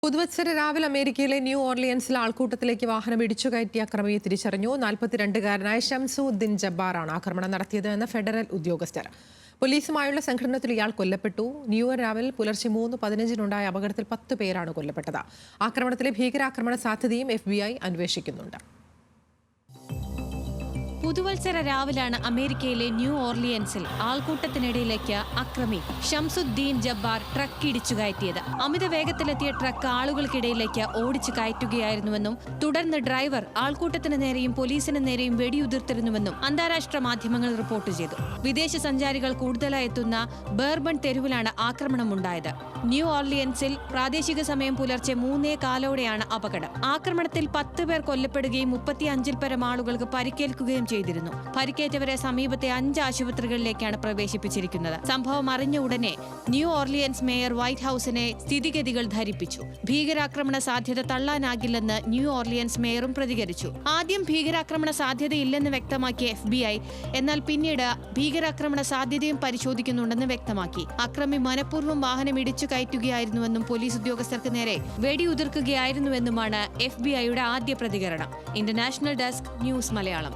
പുതുവത്സര രാവിലെ അമേരിക്കയിലെ ന്യൂ ഓർലിയൻസിൽ ആൾക്കൂട്ടത്തിലേക്ക് വാഹനം ഇടിച്ചുകയറ്റിയ അക്രമിയെ തിരിച്ചറിഞ്ഞു. 42-കാരനായ ഷംസുദ്ദീൻ ജബ്ബാറാണ് ആക്രമണം നടത്തിയത് എന്ന് ഫെഡറൽ ഉദ്യോഗസ്ഥർ. പോലീസുമായുള്ള സംഘടനത്തിൽ ഇയാൾ കൊല്ലപ്പെട്ടു. ന്യൂ ഇയർ രാവിലെ പുലർച്ചെ 3:15 അപകടത്തിൽ 10 പേരാണ് കൊല്ലപ്പെട്ടത്. ആക്രമണത്തിലെ ഭീകരാക്രമണ സാധ്യതയും FBI അന്വേഷിക്കുന്നുണ്ട്. പുതുവത്സര രാവിലാണ് അമേരിക്കയിലെ ന്യൂ ഓർലിയൻസിൽ ആൾക്കൂട്ടത്തിനിടയിലേക്ക് അക്രമി ഷംസുദ്ദീൻ ജബ്ബാർ ട്രക്ക് ഇടിച്ചു കയറ്റിയത്. അമിത വേഗത്തിലെത്തിയ ട്രക്ക് ആളുകൾക്കിടയിലേക്ക് ഓടിച്ചു കയറ്റുകയായിരുന്നുവെന്നും തുടർന്ന് ഡ്രൈവർ ആൾക്കൂട്ടത്തിന് നേരെയും പോലീസിന് നേരെയും വെടിയുതിർത്തിരുന്നുവെന്നും അന്താരാഷ്ട്ര മാധ്യമങ്ങൾ റിപ്പോർട്ട് ചെയ്തു. വിദേശ സഞ്ചാരികൾ കൂടുതലായി എത്തുന്ന ബേർബൺ തെരുവിലാണ് ആക്രമണമുണ്ടായത്. ന്യൂ ഓർലിയൻസിൽ പ്രാദേശിക സമയം പുലർച്ചെ 3:15 അപകടം. ആക്രമണത്തിൽ 10 പേർ കൊല്ലപ്പെടുകയും 35-ൽ പരം ആളുകൾക്ക് പരിക്കേൽക്കുകയും ചെയ്തിരുന്നു. പരിക്കേറ്റവരെ സമീപത്തെ 5 ആശുപത്രികളിലേക്കാണ് പ്രവേശിപ്പിച്ചിരിക്കുന്നത്. സംഭവം അറിഞ്ഞ ഉടനെ ന്യൂ ഓർലിയൻസ് മേയർ വൈറ്റ് ഹൌസിനെ സ്ഥിതിഗതികൾ ധരിപ്പിച്ചു. ഭീകരാക്രമണ സാധ്യത തള്ളാനാകില്ലെന്ന് ന്യൂ ഓർലിയൻസ് മേയറും പ്രതികരിച്ചു. ആദ്യം ഭീകരാക്രമണ സാധ്യതയില്ലെന്ന് വ്യക്തമാക്കിയ FBI, എന്നാൽ പിന്നീട് ഭീകരാക്രമണ സാധ്യതയും പരിശോധിക്കുന്നുണ്ടെന്ന് വ്യക്തമാക്കി. അക്രമി മനഃപൂർവ്വം വാഹനം ഇടിച്ചു കയറ്റുകയായിരുന്നുവെന്നും പോലീസ് ഉദ്യോഗസ്ഥർക്ക് നേരെ വെടിയുതിർക്കുകയായിരുന്നുവെന്നുമാണ് FBI യുടെ ആദ്യ പ്രതികരണം. International desk, news Malayalam.